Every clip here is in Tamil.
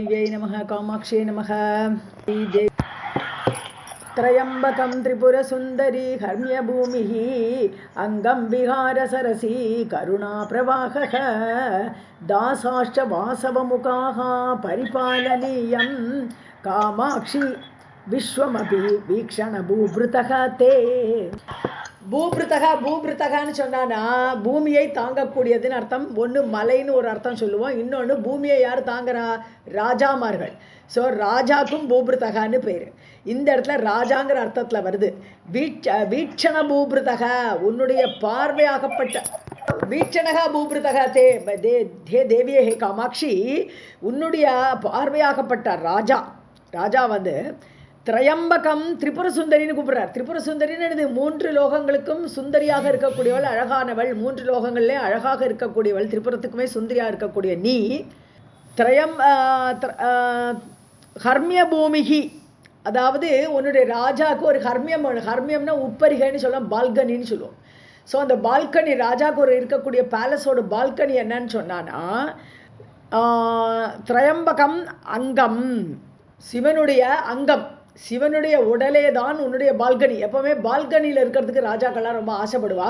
देव्यै नमः कामाक्षी नमः त्रयम्बकं त्रिपुरसुन्दरी हर्म्यभूमिः अङ्गं विहारसरसी करुणाप्रवाहः दासाश्च वासवमुखाः परिपालनीयं कामाक्षी विश्वमपि वीक्षणभूभृतः ते பூபிருத்தகான்னு சொன்னான்னா பூமியை தாங்கக்கூடியதுன்னு அர்த்தம். ஒன்று மலைன்னு ஒரு அர்த்தம் சொல்லுவோம், இன்னொன்று பூமியை யார் தாங்குறா? ராஜாமார்கள். ஸோ ராஜாக்கும் பூபிருத்தகான்னு பேர். இந்த இடத்துல ராஜாங்கிற அர்த்தத்தில் வருது. வீட்சண பூபிருத்தக, உன்னுடைய பார்வையாகப்பட்ட வீட்சணகா பூபிருத்தகா தே தேவியே ஹே காமாட்சி, உன்னுடைய பார்வையாகப்பட்ட ராஜா வந்து திரையம்பகம் திரிபுர சுந்தரின்னு கூப்பிட்றார். திரிபுர சுந்தரின்னு மூன்று லோகங்களுக்கும் சுந்தரியாக இருக்கக்கூடியவள், அழகானவள், மூன்று லோகங்கள்லேயே அழகாக இருக்கக்கூடியவள், திரிபுரத்துக்குமே சுந்தரியாக இருக்கக்கூடிய நீ ஹர்மிய பூமிகி, அதாவது உன்னுடைய ராஜாவுக்கு ஒரு ஹர்மியம்னா உப்பரிகைன்னு சொல்லுவோம், பால்கனின்னு சொல்லுவோம். ஸோ அந்த பால்கனி, ராஜாவுக்கு ஒரு இருக்கக்கூடிய பேலஸோட பால்கனி என்னன்னு சொன்னான்னா திரையம்பகம் அங்கம், சிவனுடைய அங்கம், சிவனுடைய உடலே தான் உன்னுடைய பால்கனி. எப்போவுமே பால்கனியில் இருக்கிறதுக்கு ராஜாக்கள்லாம் ரொம்ப ஆசைப்படுவா.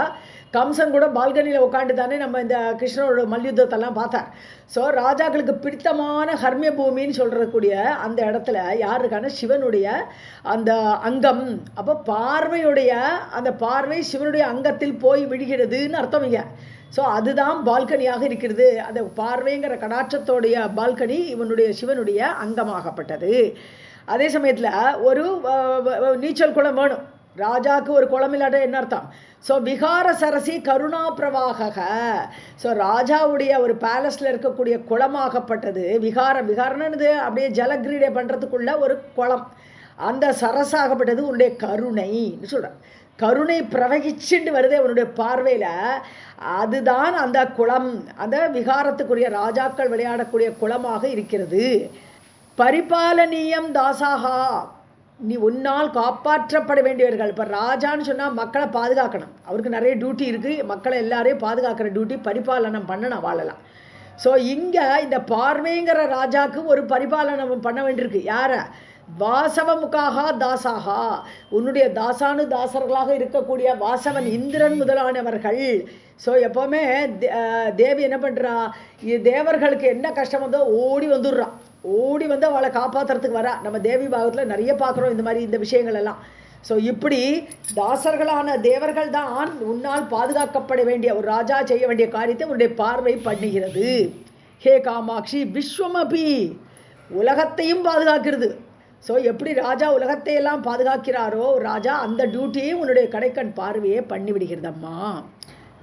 கம்சன் கூட பால்கனியில் உட்காந்து தானே நம்ம இந்த கிருஷ்ணனோட மல்யுத்தத்தெல்லாம் பார்த்தார். ஸோ ராஜாக்களுக்கு பிடித்தமான ஹர்மிய பூமின்னு சொல்கிறக்கூடிய அந்த இடத்துல யார் இருக்கான? சிவனுடைய அந்த அங்கம். அப்போ பார்வையுடைய அந்த பார்வை சிவனுடைய அங்கத்தில் போய் விழுகிறதுன்னு அர்த்தம் இங்க. ஸோ அதுதான் பால்கனியாக இருக்கிறது. அந்த பார்வைங்கிற கடாட்சத்தோடைய பால்கனி இவனுடைய சிவனுடைய அங்கமாகப்பட்டது. அதே சமயத்தில் ஒரு நீச்சல் குளம் வேணும். ராஜாவுக்கு ஒரு குளம் இல்லாட்ட என்ன அர்த்தம்? ஸோ விகார சரசி கருணா பிரவாக, ஸோ ராஜாவுடைய ஒரு பேலஸில் இருக்கக்கூடிய குளமாகப்பட்டது விகாரம்னது அப்படியே ஜலக்கிரீடை பண்ணுறதுக்குள்ள ஒரு குளம். அந்த சரசாகப்பட்டது உன்னுடைய கருணைன்னு சொல்கிறேன். கருணை பிரவகிச்சுட்டு வருதே உன்னுடைய பார்வையில், அதுதான் அந்த குளம், அந்த விகாரத்துக்குரிய ராஜாக்கள் விளையாடக்கூடிய குளமாக இருக்கிறது. பரிபாலனீயம் தாசாகா, நீ உன்னால் காப்பாற்றப்பட வேண்டியவர்கள். இப்போ ராஜான்னு சொன்னால் மக்களை பாதுகாக்கணும், அவருக்கு நிறைய டியூட்டி இருக்குது. மக்களை எல்லாரையும் பாதுகாக்கிற டியூட்டி, பரிபாலனம் பண்ணணும் வாழலாம். ஸோ இங்கே இந்த பார்வைங்கிற ராஜாவுக்கு ஒரு பரிபாலனம் பண்ண வேண்டியிருக்கு. யாரை? வாசவமுகாக தாசாகா, உன்னுடைய தாசர்களாக இருக்கக்கூடிய வாசவன், இந்திரன் முதலானவர்கள். ஸோ எப்போவுமே தேவி என்ன பண்ணுறா? தேவர்களுக்கு என்ன கஷ்டம் வந்தோ ஓடி வந்துடுறான், ஓடி வந்து அவளை காப்பாற்றுறதுக்கு வரா. நம்ம தேவி பாகத்தில் நிறைய பார்க்குறோம் இந்த மாதிரி இந்த விஷயங்கள் எல்லாம். ஸோ இப்படி தாசர்களான தேவர்கள் தான் உன்னால் பாதுகாக்கப்பட வேண்டிய ஒரு ராஜா செய்ய வேண்டிய காரியத்தை உன்னுடைய பார்வை பண்ணுகிறது. ஹே காமாட்சி விஸ்வமபி, உலகத்தையும் பாதுகாக்கிறது. ஸோ எப்படி ராஜா உலகத்தையெல்லாம் பாதுகாக்கிறாரோ ராஜா, அந்த டியூட்டியை உன்னுடைய கடைக்கண் பார்வையே பண்ணிவிடுகிறதம்மா.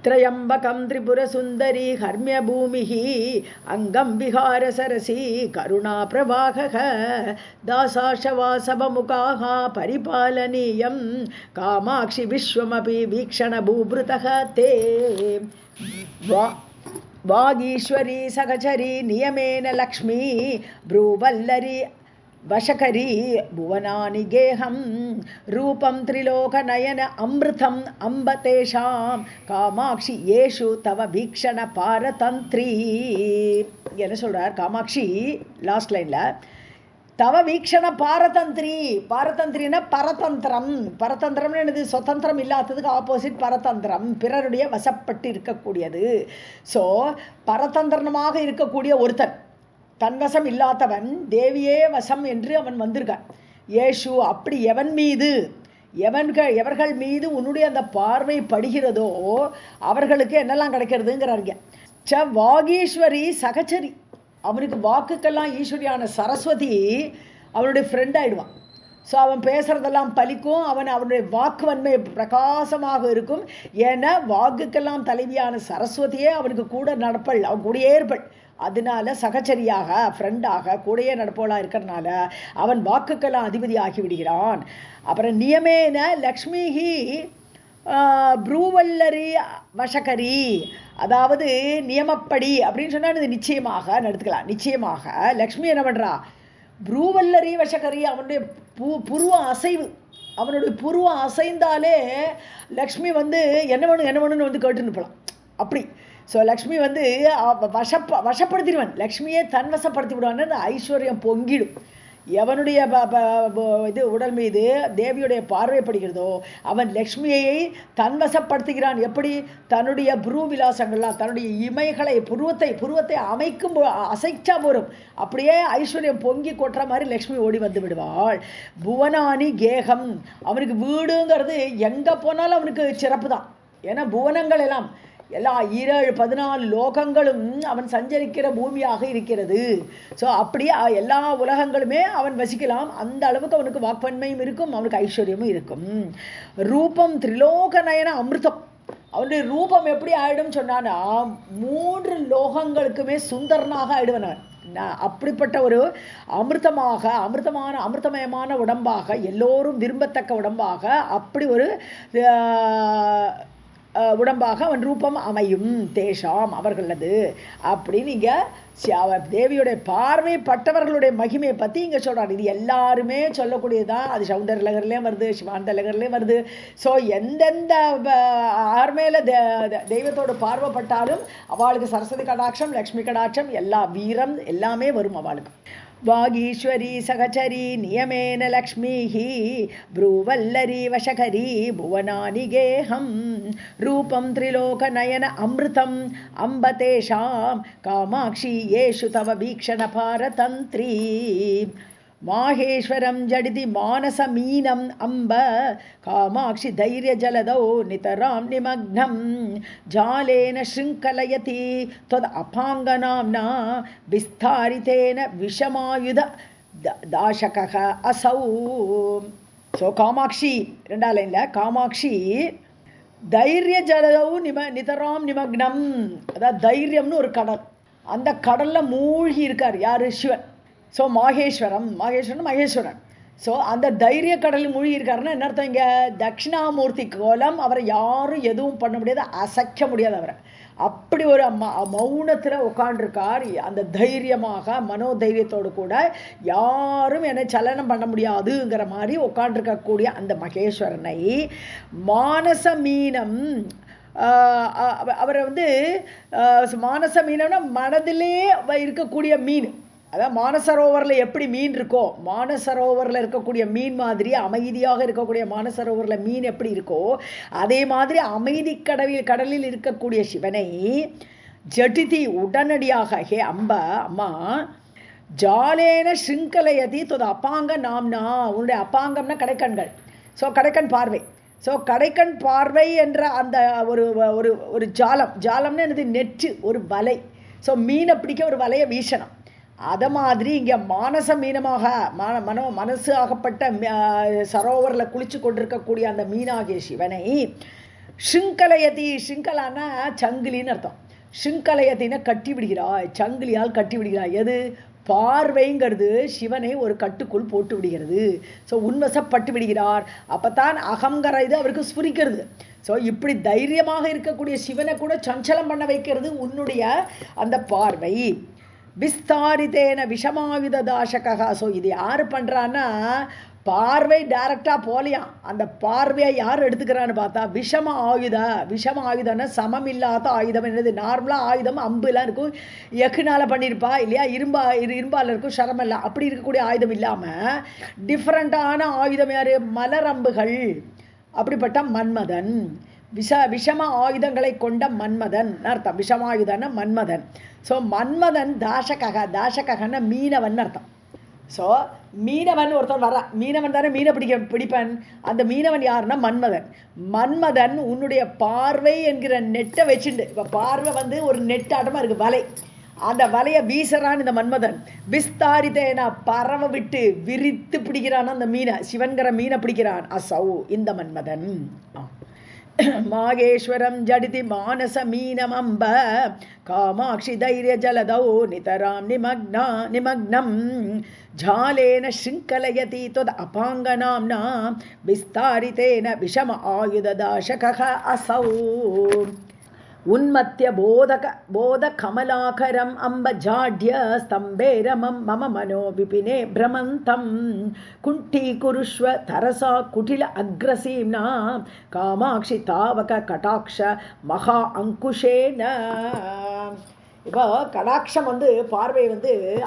திரையம்பகம் திரிபுர சுந்தரி ஹர்மிய பூமிஹி அங்கம் விஹார சரசி கருணா பிரவாக தாசாஷவாசபமுகாக பரிபாலனீயம் காமாட்சி விஸ்வமபி வீக்ஷண பூபிருதக தே வாகீஸ்வரி சகச்சரி நியமேன லக்ஷ்மி ப்ரூவல்லரி வசகரி புவனானி கேகம் ரூபம் திரிலோகநயன அமிர்தம் அம்பதேஷாம் காமாட்சி ஏஷு தவ வீக்ஷண பாரதந்திரி. என்ன சொல்கிறார் காமாட்சி லாஸ்ட் லைனில்? தவ வீக்ஷண பாரதந்திரி. பாரதந்திரின்னா பரதந்திரம்னு என்னது? சுதந்திரம் இல்லாததுக்கு ஆப்போசிட் பரதந்திரம், பிறருடைய வசப்பட்டு இருக்கக்கூடியது. ஸோ பரதந்திரமாக இருக்கக்கூடிய ஒருத்தன், தன்வசம் இல்லாதவன், தேவியே வசம் என்று அவன் வந்திருக்கான். ஏஷு, அப்படி எவன் மீது, எவர்கள் மீது உன்னுடைய அந்த பார்வை படுகிறதோ அவர்களுக்கு என்னெல்லாம் கிடைக்கிறதுங்கிறாருங்க. வாகீஸ்வரி சகச்சரி, அவனுக்கு வாக்குக்கெல்லாம் ஈஸ்வரியான சரஸ்வதி அவனுடைய ஃப்ரெண்ட் ஆகிடுவான். ஸோ அவன் பேசுகிறதெல்லாம் பலிக்கும், அவனுடைய வாக்குவன்மை பிரகாசமாக இருக்கும். ஏன்னா வாக்குக்கெல்லாம் தலைவியான சரஸ்வதியே அவனுக்கு கூட நடப்பள், அவன் கூடயே இருப்பள். அதனால சகச்சரியாக, ஃப்ரெண்டாக, கூடையே நடப்போலாக இருக்கிறனால அவன் வாக்குக்கெல்லாம் அதிபதி ஆகிவிடுகிறான். அப்புறம் நியமேன லக்ஷ்மிஹி ப்ரூவல்லரி வசகரி, அதாவது நியமப்படி அப்படின்னு சொன்னால் இது நிச்சயமாக நடத்துக்கலாம். நிச்சயமாக லக்ஷ்மி என்ன பண்ணுறா? ப்ரூவல்லரி வசகரி, அவனுடைய புருவ அசைவு, அவனுடைய புருவம் அசைந்தாலே லக்ஷ்மி வந்து என்ன வேணும்னு வந்து கேட்டுன்னு போகலாம். அப்படி ஸோ லக்ஷ்மி வந்து வசப்படுத்திடுவன், லக்ஷ்மியே தன்வசப்படுத்தி விடுவான்னு அந்த ஐஸ்வர்யம் பொங்கிடும். எவனுடைய இது உடல் மீது தேவியுடைய பார்வைப்படுகிறதோ அவன் லக்ஷ்மியை தன்வசப்படுத்துகிறான். எப்படி? தன்னுடைய புரு விலாசங்கள்லாம், தன்னுடைய இமைகளை புருவத்தை அமைக்கும் அசைச்சா போரும், அப்படியே ஐஸ்வர்யம் பொங்கி கொட்டுற மாதிரி லக்ஷ்மி ஓடி வந்து விடுவாள். புவனானி கேகம், அவனுக்கு வீடுங்கிறது எங்கே போனாலும் அவனுக்கு சிறப்பு தான். ஏன்னா புவனங்கள் எல்லாம் எல்லா 14 லோகங்களும் அவன் சஞ்சரிக்கிற பூமியாக இருக்கிறது. ஸோ அப்படியே எல்லா உலகங்களுமே அவன் வசிக்கலாம். அந்த அளவுக்கு அவனுக்கு வாக்வன்மையும் இருக்கும், அவனுக்கு ஐஸ்வர்யமும் இருக்கும். ரூபம் திரிலோக நயன அமிர்தம், அவனுடைய ரூபம் எப்படி ஆயிடும் சொன்னான்னா 3 லோகங்களுக்குமே சுந்தரனாக ஆயிடுவன். அப்படிப்பட்ட ஒரு அமிர்தமயமான உடம்பாக, எல்லோரும் விரும்பத்தக்க உடம்பாக, அப்படி ஒரு உடம்பாக அவன் ரூபம் அமையும். தேஷாம், அவர்களது அப்படின்னு இங்கே தேவியுடைய பார்வைப்பட்டவர்களுடைய மகிமையை பற்றி இங்கே சொல்கிறார். இது எல்லாருமே சொல்லக்கூடியதுதான். அது சௌந்தர லகர்லேயும் வருது, சிவாந்த லகர்லேயும் வருது. ஸோ எந்தெந்த ஆர் மேலே தெய்வத்தோட பார்வைப்பட்டாலும் அவளுக்கு சரஸ்வதி கடாட்சம், லக்ஷ்மி கடாட்சம், எல்லா வீரம் எல்லாமே வரும் அவளுக்கு. வாகீஸ்வரி சகச்சரி நியமேன லக்ஷ்மீஹி ப்ரூவல்லரி வசகரி புவனானி கேஹம் ரூபம் திரிலோக நயன அமிர்தம் அம்பதேஷாம் காமாட்சி ஏஷு தவ வீக்ஷண பாரதந்திரி மாஹேஸ்வரம் ஜடிதி மானசமீனம் அம்ப காமாட்சி தைரிய ஜலதோ நிதராம் நிமக்னம் ஜாலேன ஸ்ருங்கலயதி தத் அபாங்கநாம்னா விஸ்தாரிதேன விஷமாயுத தாசகः அசௌ. ஸோ காமாட்சி 2வது லைனில் காமாட்சி தைரிய ஜலதோ நிதராம் நிமக்னம், அதாவது தைரியம்னு ஒரு கடல், அந்த கடலில் மூழ்கி இருக்கார் யார்? சிவன். ஸோ மகேஸ்வரன். ஸோ அந்த தைரிய கடலில் மூழ்கி இருக்காருன்னா என்ன அர்த்தம்? இங்கே தட்சிணாமூர்த்தி கோலம், அவரை யாரும் எதுவும் பண்ண முடியாது, அசைக்க முடியாது அவரை. அப்படி ஒரு மௌனத்தில் உட்காண்டிருக்கார். அந்த தைரியமாக மனோதைரியத்தோடு கூட யாரும் என்னை சலனம் பண்ண முடியாதுங்கிற மாதிரி உட்காண்டிருக்கக்கூடிய அந்த மகேஸ்வரனை மானச மீனம், அவரை வந்து மானச மீனம்னா மனதிலே இருக்கக்கூடிய மீன். அதான் மானசரோவரில் எப்படி மீன் இருக்கோ, மானசரோவரில் இருக்கக்கூடிய மீன் மாதிரி அமைதியாக இருக்கக்கூடிய மானசரோவரில் மீன் எப்படி இருக்கோ அதே மாதிரி அமைதி கடலில் இருக்கக்கூடிய சிவனை ஜடிதி உடனடியாக, ஹே அம்மா ஜாலேன ஸ்ருங்கலயதி தொத அப்பாங்க நாம்னா, உன்னுடைய அப்பாங்கம்னா கடைக்கண்கள். ஸோ கடைக்கண் பார்வை. ஸோ கடைக்கண் பார்வை என்ற அந்த ஒரு ஜாலம்னு என்னது? நெட்டு, ஒரு வலை. ஸோ மீனை பிடிக்க ஒரு வலையை வீசணும். அதை மாதிரி இங்கே மானச மீனமாக மனசு ஆகப்பட்ட சரோவரில் குளிச்சு கொண்டிருக்கக்கூடிய அந்த மீனாகிய சிவனை ஸ்ருங்கலயதி, ஸ்ருங்கலானா சங்கிலின்னு அர்த்தம். ஸ்ருங்கலயத்தின கட்டி விடுகிறாய், சங்கிலியால் கட்டி விடுகிறாய். எது? பார்வைங்கிறது சிவனை ஒரு கட்டுக்குள் போட்டு விடுகிறது. ஸோ உன்வசப்பட்டு விடுகிறார். அப்போ தான் அகங்கிற இது அவருக்கு ஸ்புரிக்கிறது. ஸோ இப்படி தைரியமாக இருக்கக்கூடிய சிவனை கூட சஞ்சலம் பண்ண வைக்கிறது உன்னுடைய அந்த பார்வை. விஸ்தாரித்தேன விஷமாயுத தாசகா. ஸோ இது யார் பண்ணுறான்னா, பார்வை டைரக்டாக போலையாம், அந்த பார்வையை யார் எடுத்துக்கிறான்னு பார்த்தா விஷம ஆயுதம்னா சமம் இல்லாத ஆயுதம். என்னது? நார்மலாக ஆயுதம் அம்புலாம் இருக்கும், எக்குனால் பண்ணியிருப்பா இல்லையா, இரும்பால் இருக்கும், சரமெல்லாம். அப்படி இருக்கக்கூடிய ஆயுதம் இல்லாமல் டிஃப்ரெண்ட்டான ஆயுதம் யார்? மலரம்புகள். அப்படிப்பட்ட மன்மதன், விஷம ஆயுதங்களை கொண்ட மன்மதன் அர்த்தம். விஷமாயுதன மன்மதன். ஸோ மன்மதன் தாசகன்னா மீனவன் அர்த்தம். ஸோ மீனவன் ஒருத்தன் வர, மீனவன் தானே மீனை பிடிப்பன். அந்த மீனவன் யாருன்னா மன்மதன் உன்னுடைய பார்வை என்கிற நெட்டை வச்சுண்டு, இப்போ பார்வை வந்து ஒரு நெட்டாட்டமாக இருக்குது, வலை. அந்த வலையை வீசுறான் இந்த மன்மதன். விஸ்தாரித்தேனா பறவை விட்டு விரித்து பிடிக்கிறான் அந்த மீனை, சிவன்கிற மீனை பிடிக்கிறான். அசௌ, இந்த மன்மதன். மாகேஸ்வரம் ஜடிதி மானச மீனமம்ப காமாட்சி தைரிய ஜலதௌ நிதராம் நிமக்னம் ஜாலேன ஸ்ருங்கலயதி தொத அபாங்கநாம்னா விஸ்தாரித்தேன விஷம ஆயுத தாசகः அசௌ. உன்மத்திய போத கமலாகரம் அம்ப ஜாட்ய ஸ்தம்பேரமம் மம மனோ விபினே பிரமந்தம் குண்டி குருஷ்வ தரசா குட்டில அக்ரசீம்னா காமாட்சி தாவக கடாட்ச மகா அங்குஷேன. இப்போ கடாட்சம் பார்வை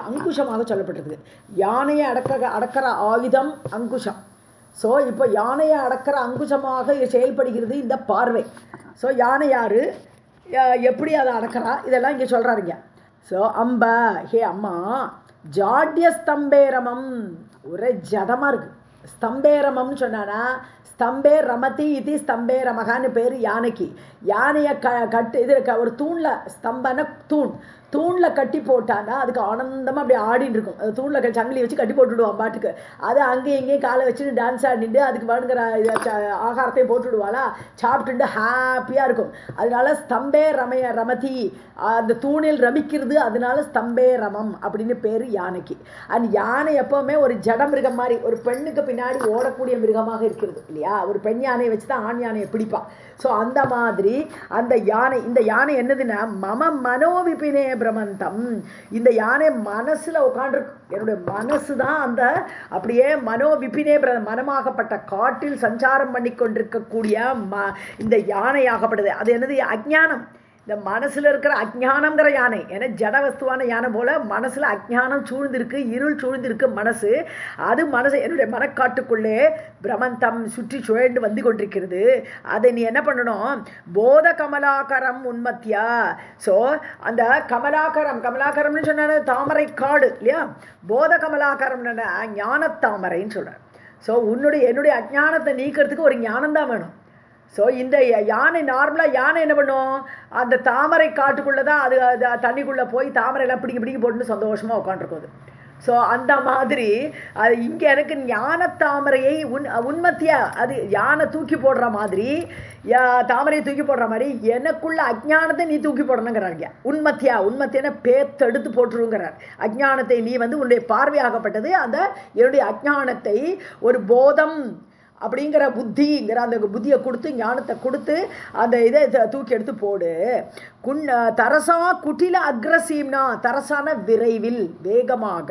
அங்குஷமாக சொல்லப்பட்டிருக்கு. யானையை அடக்கிற ஆயுதம் அங்குஷம். ஸோ இப்போ யானையை அடக்கிற அங்குஷமாக செயல்படுகிறது இந்த பார்வை. ஸோ யானை யார், எப்படி அதை அடக்கிறா, இதெல்லாம் இங்கே சொல்கிறாருங்க. ஸோ அம்ப ஹே அம்மா ஜாட்ய ஸ்தம்பேரமம், ஒரே ஜடமாக இருக்குது. ஸ்தம்பேரமம்னு சொன்னானா ஸ்தம்பே ரமதி இது ஸ்தம்பேரமகான்னு பேர் யானைக்கு. யானையை கட்டு இது ஒரு தூணில், ஸ்தம்பன தூணில் கட்டி போட்டான்னா அதுக்கு ஆனந்தமாக அப்படி ஆடின்னு இருக்கும். அது தூணில் சங்கிலி வச்சு கட்டி போட்டுவிடுவான் பாட்டுக்கு. அது அங்கேயும் இங்கேயும் காலை வச்சுட்டு டான்ஸ் ஆடிட்டு அதுக்கு வேணுங்கிற ஆகாரத்தையும் போட்டுவிடுவாளா, சாப்பிட்டுட்டு ஹாப்பியாக இருக்கும். அதனால ஸ்தம்பே ரமதி, அந்த தூணில் ரமிக்கிறது, அதனால ஸ்தம்பே ரமம் அப்படின்னு பேர் யானைக்கு. அண்ட் யானை எப்போவுமே ஒரு ஜட மிருகம் மாதிரி, ஒரு பெண்ணுக்கு பின்னாடி ஓடக்கூடிய மிருகமாக இருக்கிறது இல்லையா. ஒரு பெண் யானையை வச்சு தான் ஆண் யானையை பிடிப்பான். ஸோ அந்த மாதிரி அந்த யானை, இந்த யானை என்னதுன்னா மம மனோவிபினே பிரமந்தம், இந்த யானை மனசில் உட்காண்டிருக்கு. என்னுடைய மனசு தான் அந்த அப்படியே மனோவிபினே மனமாகப்பட்ட காட்டில் சஞ்சாரம் பண்ணி கொண்டிருக்கக்கூடிய இந்த யானையாகப்பட்டது. அது என்னது, அஜ்ஞானம். இந்த மனசில் இருக்கிற அஜ்ஞானங்கிற யானை, ஏன்னா ஜடவஸ்துவான யானை போல் மனசில் அஜ்ஞானம் சூழ்ந்திருக்கு, இருள் சூழ்ந்திருக்கு மனசு. அது மனசு என்னுடைய மனக்காட்டுக்குள்ளே பிரமந்தம் சுற்றி சுழண்டு வந்து கொண்டிருக்கிறது. அதை நீ என்ன பண்ணணும், போத கமலாகரம் உன்மத்தியா. ஸோ அந்த கமலாகரம்னு சொன்ன தாமரை காடு இல்லையா, போத கமலாகரம் ஞானத்தாமரைன்னு சொல்கிறேன். ஸோ என்னுடைய அஜ்ஞானத்தை நீக்கிறதுக்கு ஒரு ஞானம்தான் வேணும். ஸோ இந்த யானை நார்மலாக யானை என்ன பண்ணும், அந்த தாமரை காட்டுக்குள்ளே தான் அது தண்ணிக்குள்ளே போய் தாமரையெல்லாம் பிடிக்கி போட்டுன்னு சந்தோஷமாக உட்காந்துருக்கும். ஸோ அந்த மாதிரி அது இங்கே எனக்கு ஞானத்தாமரையை உன்மத்தியா, அது யானை தூக்கி போடுற மாதிரி, தாமரையை தூக்கி போடுற மாதிரி எனக்குள்ள அஜ்ஞானத்தை நீ தூக்கி போடணுங்கிறாருங்க. உன்மத்தியான பேத்தெடுத்து போட்டுருங்கிறார். அஜ்ஞானத்தை நீ உன்னுடைய பார்வையாகப்பட்டது, அந்த என்னுடைய அஜ்ஞானத்தை ஒரு போதம் அப்படிங்கிற புத்திங்கிற அந்த புத்தியை கொடுத்து, ஞானத்தை கொடுத்து அந்த இதை தூக்கி எடுத்து போடு. தரசா குட்டில அக்ரசீம்னா, தரசான விரைவில் வேகமாக,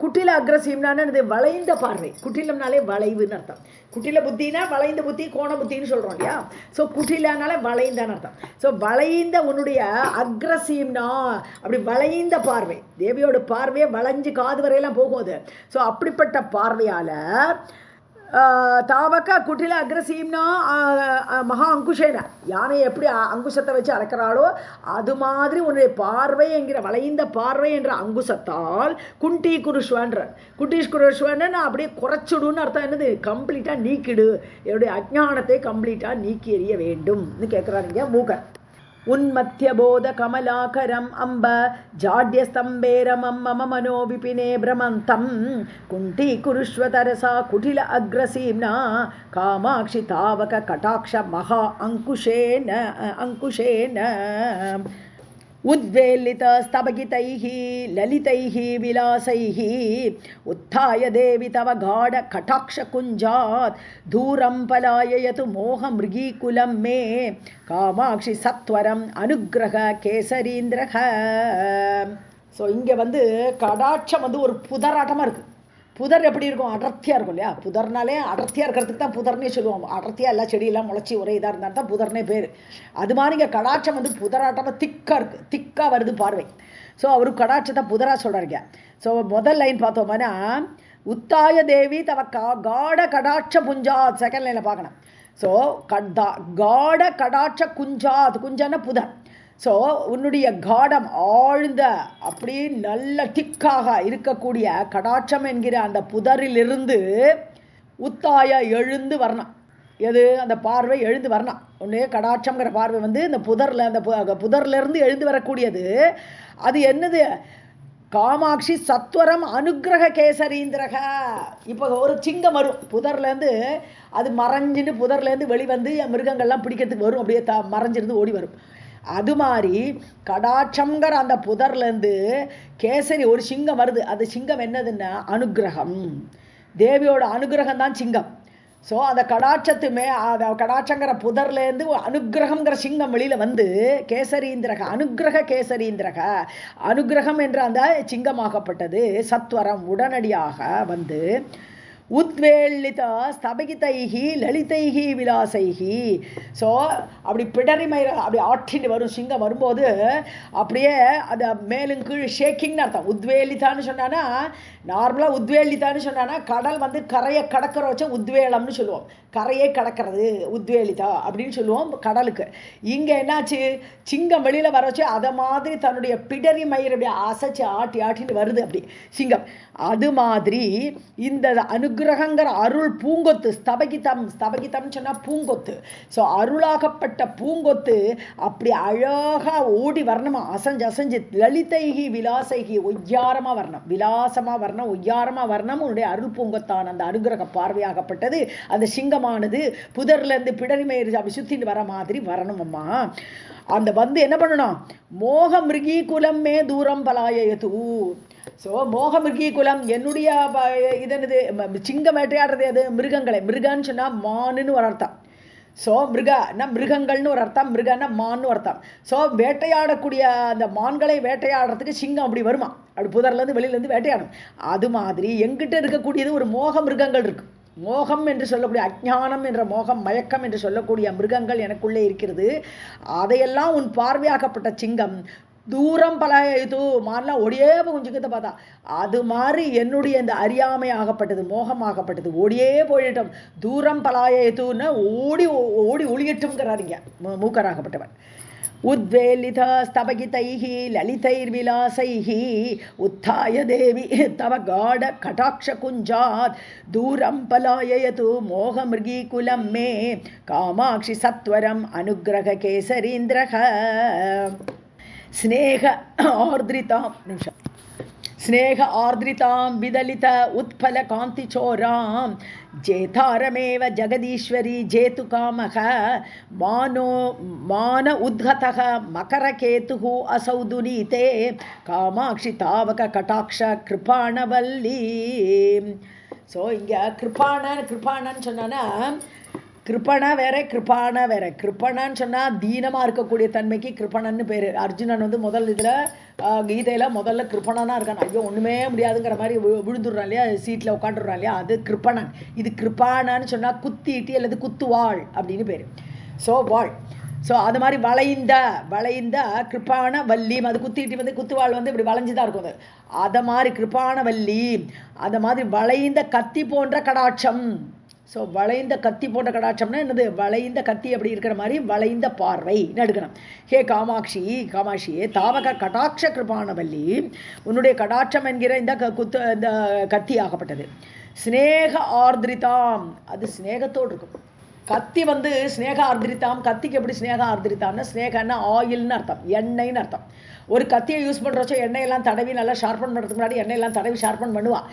குட்டில அக்ரசீம்னான்னு வளைந்த பார்வை. குட்டிலம்னாலே வளைவுன்னு அர்த்தம். குட்டில புத்தினா வளைந்த புத்தி, கோண புத்தின்னு சொல்கிறோம் இல்லையா. ஸோ குட்டிலனால வளைந்தான்னு அர்த்தம். ஸோ வளைந்த உன்னுடைய அக்ரசீம்னா, அப்படி வளைந்த பார்வை, தேவியோட பார்வையை வளைஞ்சு காது வரையெல்லாம் போகும் அது. ஸோ அப்படிப்பட்ட பார்வையால் தாவக்க குட்டில அக்ரசீம்னா மகா அங்குஷேன, யானை எப்படி அங்குஷத்தை வச்சு அடக்கிறாளோ அது மாதிரி உன்னுடைய பார்வை என்கிற வளைந்த பார்வை என்ற அங்குஷத்தால் குண்டி குருஷ்வன்னு நான் அப்படியே குறைச்சிடுன்னு அர்த்தம். என்னது, கம்ப்ளீட்டாக நீக்கிடு, என்னுடைய அஜ்ஞானத்தை கம்ப்ளீட்டாக நீக்கி எறிய வேண்டும்னு கேட்குறாருங்க மூகர். உன்மத்தியபோத கமலாகரம் அம்ப ஜாட்யஸ்தம்பேரமம் மம மனோ விபினே பிரமந்தம் குண்டி குருஷ்வ தரசா குட்டில அக்ரசீம்னா காமாட்சி தாவக கடாட்ச மகா அங்குஷேன உத்வேலித ஸ்தபகிதைஹ லலிதைஹ விலாசைஹ உத்தாய தேவி தவ காட கடாட்ச குஞ்சாத் தூரம் பலாயயது மோக மிருகீகுலம் மே காமாட்சி சத்வரம் அனுகிரக கேசரீந்திரக. ஸோ இங்கே கடாட்சம் ஒரு புதராட்டமாக இருக்குது. புதர் எப்படி இருக்கும், அடர்த்தியாக இருக்கும் இல்லையா. புதர்னாலே அடர்த்தியாக இருக்கிறதுக்கு தான் புதர்னே சொல்லுவோம். அடர்த்தியாக எல்லா செடியெல்லாம் முளைச்சி ஒரே இதாக இருந்தால் தான் புதர்னே பேர். அது மாதிரி இங்கே கடாட்சம் புதராட்டமாக திக்காக இருக்குது, திக்காக வருது பார்வை. ஸோ அவரு கடாட்சத்தை புதராக சொல்கிறாருங்க. ஸோ முதல் லைன் பார்த்தோம்னா உத்தாய தேவி தவ காட கடாட்ச புஞ்சாத், செகண்ட் லைனில் பார்க்கணும். ஸோ காட கடாட்ச குஞ்சாத், குஞ்சான புதர். ஸோ உன்னுடைய காடம் ஆழ்ந்த அப்படி நல்ல திக்காக இருக்கக்கூடிய கடாட்சம் என்கிற அந்த புதரிலிருந்து உத்தாய எழுந்து வரணும். எது, அந்த பார்வை எழுந்து வரணும். உன்னுடைய கடாட்சம்ங்கிற பார்வை இந்த புதரில், அந்த புதர்லேருந்து எழுந்து வரக்கூடியது. அது என்னது, காமாட்சி சத்வரம் அனுகிரக கேசரீந்திரக. இப்போ ஒரு சிங்கம் வரும் புதர்லேருந்து, அது மறைஞ்சின்னு புதர்லேருந்து வெளிவந்து மிருகங்கள்லாம் பிடிக்கிறதுக்கு வரும், அப்படியே மறைஞ்சிருந்து ஓடி வரும். அது மாதிரி கடாட்சங்கிற அந்த புதர்லேருந்து கேசரி ஒரு சிங்கம் வருது. அது சிங்கம் என்னதுன்னா அனுகிரகம், தேவியோட அனுகிரகம் தான் சிங்கம். ஸோ அந்த கடாட்சத்துமே அந்த கடாட்சங்கிற புதர்லேருந்து அனுகிரகங்கிற சிங்கம் வெளியில் வந்து கேசரீந்திரக அனுகிரக கேசரீந்திரக அனுகிரகம் என்ற அந்த சிங்கமாகப்பட்டது சத்வரம் உடனடியாக வந்து உத்வேலித ஸ்தபகிதைகி லலிதைகி விலாசைகி. ஸோ அப்படி பிடரிமை அப்படி ஆற்றிட்டு வரும் சிங்கம் வரும்போது அப்படியே அதை மேலும் கீழ் ஷேக்கிங்னு அர்த்தம். உத்வேலிதான்னு சொன்னான்னா நார்மலாக உத்வேலிதான்னு சொன்னான்னா கடல் வந்து கரையை கடக்கிற வச்ச உத்வேலம்னு சொல்லுவோம். கரையை கடக்கிறது உத்வேலிதா அப்படின்னு சொல்லுவோம் கடலுக்கு. இங்கே என்னாச்சு, சிங்கம் வெளியில் வர வச்சு அதை மாதிரி தன்னுடைய பிடரி மயிர் அப்படியே அசைச்சு ஆட்டி ஆட்டின்னு வருது அப்படி சிங்கம். அது மாதிரி இந்த அனுகிரகங்கிற அருள் பூங்கொத்து ஸ்தபகிதம், ஸ்தபகிதம்னு சொன்னால் பூங்கொத்து. ஸோ அருளாகப்பட்ட பூங்கொத்து அப்படி அழகாக ஓடி வரணுமா, அசைஞ்சு அசைஞ்சு லலிதைகி விலாசைகி ஒய்யாரமாக வரணும், விலாசமாக வரணும், ஒய்யாரமாக வரணும். உன்னுடைய அருள் பூங்கொத்தான அந்த அனுகிரக பார்வையாகப்பட்டது அந்த சிங்கமானது புதர்லேருந்து பிடரிமயிர் அப்படி சுற்றிட்டு வர மாதிரி வரணும் அம்மா. அந்த வந்து என்ன பண்ணணும், மோக மிருகி குலம் மே தூரம் பலாயது. ஸோ மோகமிருகி குலம் என்னுடைய இதனது சிங்கம் வேட்டையாடுறது அது மிருகங்களை, மிருகன்னு சொன்னால் மானுன்னு ஒரு அர்த்தம். ஸோ மிருகன்னா மிருகங்கள்னு ஒரு அர்த்தம், மிருகன்னா மான்னு அர்த்தம். ஸோ வேட்டையாடக்கூடிய அந்த மான்களை வேட்டையாடுறதுக்கு சிங்கம் அப்படி வருமா, அப்படி புதர்லேருந்து வெளியிலேருந்து வேட்டையாடும். அது மாதிரி எங்கிட்ட இருக்கக்கூடியது ஒரு மோக மிருகங்கள் இருக்குது. மோகம் என்று சொல்லக்கூடிய அஜ்ஞானம் என்ற மோகம், மயக்கம் என்று சொல்லக்கூடிய மிருகங்கள் எனக்குள்ளே இருக்கிறது. அதையெல்லாம் உன் பார்வையாக்கப்பட்ட சிங்கம் தூரம் பலாயது மாறலாம் ஒடியே கொஞ்சம் பார்த்தா அது மாதிரி என்னுடைய இந்த அறியாமை ஆகப்பட்டது, மோகமாகப்பட்டது ஓடியே போயிட்டோம். தூரம் பலாயதுன்னு ஓடி ஓடி ஒளியட்டும்ங்கிறாருங்க மூக்கராகப்பட்டவன். உத்வேலித ஸ்தபகிதைஹி லலிதைர் விலாசைஹி உத்தாய தேவி தவ காட கடாட்ச குஞ்சாத் தூரம் பலாயது மோக மிருகி குலம் மே காமாட்சி சத்வரம் அனுகிரக கேசரீந்திரக. ஸ்நேக ஆர்திரிதாம் நிமிஷம் ஸ்நேக ஆர்திரிதாம் விதலித உத்பல காந்தி சோராம் ஜேதாரமேவ ஜெகதீஸ்வரி ஜேது காமக மானோ மான உத்ஹதக மகரகேது அசௌ துனீதே காமாட்சி தாவக கடாட்ச கிருபாணவல்லி. ஸோ இங்கே கிருபாணன்னு சொன்னான்னா கிருப்பணா வேற கிருப்பானா வேற. கிருப்பணான்னு சொன்னால் தீனமாக இருக்கக்கூடிய தன்மைக்கு கிருப்பணன்னு பேர். அர்ஜுனன் வந்து முதல் இதில் கீதையில் முதல்ல கிருப்பணனாக இருக்கான், ஐயோ ஒன்றுமே முடியாதுங்கிற மாதிரி விழுந்துடுறான் இல்லையா, சீட்டில் உட்காந்துடுறான் இல்லையா, அது கிருப்பணன். இது கிருப்பானான்னு சொன்னால் குத்திட்டி அல்லது குத்துவாள் அப்படின்னு பேர். ஸோ வாள். ஸோ அது மாதிரி வளைந்த கிருப்பான வள்ளி, அது குத்திட்டு வந்து குத்துவாள் வந்து இப்படி வளைஞ்சு தான் இருக்கும். அதை மாதிரி கிருப்பான வள்ளி, அதை மாதிரி வளைந்த கத்தி போன்ற கடாட்சம். ஸோ வளைந்த கத்தி போன்ற கடாட்சம்னா என்னது, வளைந்த கத்தி அப்படி இருக்கிற மாதிரி வளைந்த பார்வைன்னு எடுக்கணும். ஹே காமாட்சியே தாவக கடாட்ச கிருபானவல்லி, உன்னுடைய கடாட்சம் என்கிற இந்த இந்த கத்தி ஆகப்பட்டது. ஸ்நேக ஆர்திரிதாம், அது ஸ்நேகத்தோடு இருக்கும். கத்தி வந்து ஸ்நேக ஆர்திரிதாம், கத்திக்கு எப்படி ஸ்நேக ஆர்திரிதாம்னா ஸ்நேகன்னா ஆயில்னு அர்த்தம், எண்ணெய்ன்னு அர்த்தம். ஒரு கத்தியை யூஸ் பண்ணுறச்சோ எண்ணெயெல்லாம் தடவி நல்லா ஷார்பன் பண்ணுறதுக்கு முன்னாடி எண்ணெயெல்லாம் தடவி ஷார்பன் பண்ணுவாள்.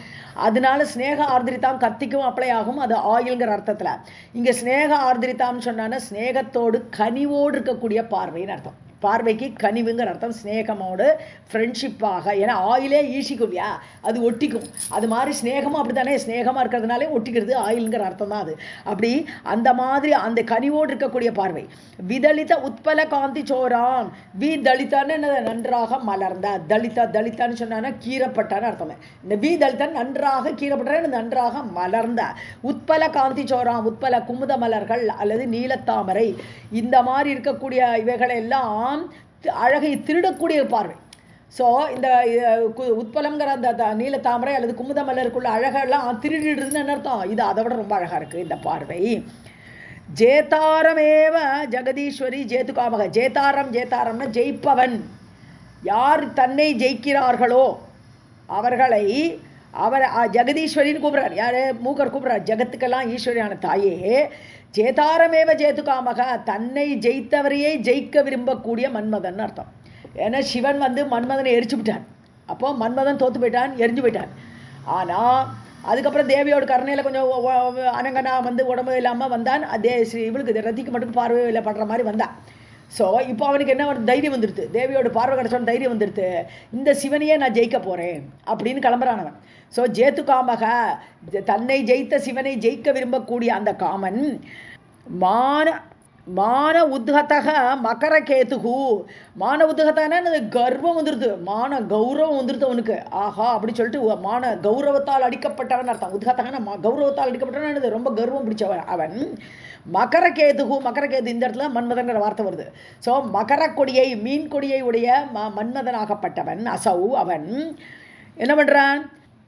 அதனால ஸ்நேக ஆர்திரிதாம் கத்திக்கும் அப்ளை ஆகும், அது ஆயில்ங்கிற அர்த்தத்தில். இங்கே ஸ்நேக ஆர்திரிதாம்னு சொன்னான்னா ஸ்நேகத்தோடு கனிவோடு இருக்கக்கூடிய பார்வைன்னு அர்த்தம். பார்வைக்கு கனிவுங்கிற அர்த்தம். ஸ்நேகமோடு ஃப்ரெண்ட்ஷிப்பாக, ஏன்னா ஆயிலே ஈசிக்குவியா அது ஒட்டிக்கும், அது மாதிரி ஸ்நேகமும் அப்படி தானே, ஸ்நேகமாக இருக்கிறதுனாலே ஒட்டிக்கிறது ஆயில்ங்கிற அர்த்தம் தான் அது. அப்படி அந்த மாதிரி அந்த கனிவோடு இருக்கக்கூடிய பார்வை. விதலித உத்பல காந்தி சோரான், தலித்தான்னு நன்றாக மலர்ந்த, தலித்தான்னு சொன்னா கீரப்பட்டான்னு அர்த்தமே. இந்த தலித்தான் நன்றாக கீரப்பட்ட நன்றாக மலர்ந்த, உத்பல காந்தி சோரான் உத்பல குமுத மலர்கள் அல்லது நீலத்தாமரை, இந்த மாதிரி இருக்கக்கூடிய இவைகளை எல்லாம் அழகை திருடக்கூடிய பார்வை. ஸோ இந்த உட்பலங்கிற அந்த நீலத்தாமரை அல்லது குமுத மலருக்குள்ள அழகெல்லாம் திருடிடுதுன்னு அர்த்தம். இது அதை விட ரொம்ப அழகாக இருக்குது இந்த பார்வை. ஜேதாரமேவ ஜெகதீஸ்வரி ஜேது காமக. ஜேதாரம்னா ஜெயிப்பவன். யார் தன்னை ஜெயிக்கிறார்களோ அவர்களை ஜெகதீஸ்வரின்னு கூப்பிட்றார். யார் மூக்கர் கூப்பிட்றார், ஜெகத்துக்கெல்லாம் ஈஸ்வரியான தாயே. ஜேதாரமேவ ஜேது காமக, தன்னை ஜெயித்தவரையே ஜெயிக்க விரும்பக்கூடிய மன்மதன் அர்த்தம். ஏன்னா சிவன் வந்து மன்மதனை எரிச்சு விட்டான், அப்போ மன்மதன் தோற்று போயிட்டான், எரிஞ்சு போயிட்டான். ஆனால் அதுக்கப்புறம் தேவியோட கருணையில் கொஞ்சம் அனங்கனா வந்து உடம்பு இல்லாமல் வந்தான். அதே இவளுக்கு ரத்திக்கு மட்டும் பார்வை இல்லை படுற மாதிரி வந்தான். ஸோ இப்போ அவனுக்கு என்ன தைரியம் வந்துடுது, தேவியோட பார்வை கிடச்சோன்னு தைரியம் வந்துடுது, இந்த சிவனையே நான் ஜெயிக்க போகிறேன் அப்படின்னு கிளம்புறானவன். ஸோ ஜேத்து காமக, தன்னை ஜெயித்த சிவனை ஜெயிக்க விரும்பக்கூடிய அந்த காமன் மான மான உத்ஹதக மகர கேதுகு. மான உத்ஹதனா கர்வம் வந்துடுது, மான கௌரவம் வந்துடுது அவனுக்கு. ஆஹா அப்படி சொல்லிட்டு மான கௌரவத்தால் அடிக்கப்பட்டவன் அர்த்தம். உத்ஹதகனா கௌரவத்தால் அடிக்கப்பட்டவன், ரொம்ப கர்வம் பிடிச்சவன் அவன். மகர கேதுகு, மகர கேது இந்த இடத்துல மன்மதங்கிற வார்த்தை வருது. ஸோ மகர கொடியை, மீன் கொடியை உடைய மன்மதனாகப்பட்டவன் அசௌ அவன் என்ன பண்ணுறான்,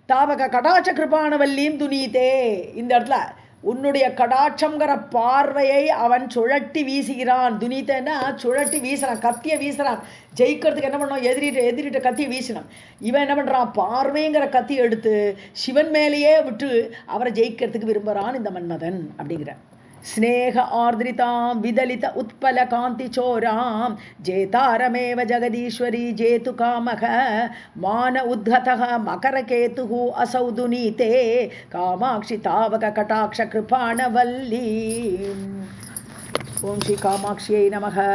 தாவக கடாட்ச கிருபானவல்லியும் துனீதே. இந்த இடத்துல உன்னுடைய கடாட்சங்கிற பார்வையை அவன் சுழட்டி வீசுகிறான். துனித்தேன்னா சுழட்டி வீசுறான், கத்தியை வீசுறான். ஜெயிக்கிறதுக்கு என்ன பண்ணோம், எதிரிட்ட கத்தியை வீசினான். இவன் என்ன பண்ணுறான், பார்வைங்கிற கத்தியை எடுத்து சிவன் மேலேயே விட்டு அவரை ஜெயிக்கிறதுக்கு விரும்புகிறான் இந்த மன்மதன் அப்படிங்கிற. ஸ்நேக ஆர்திரிதாம் விதலித உத்பல காந்தி சோராம் ஜேதாரமேவ ஜெகதீஸ்வரி ஜேது காமக மான உத்ஹதக மகர கேதுகு அசௌ துனீதே காமாட்சி தாவக கடாட்ச கிருபாணவல்லி. ஓம் ஸ்ரீ காமாட்சியை நமக.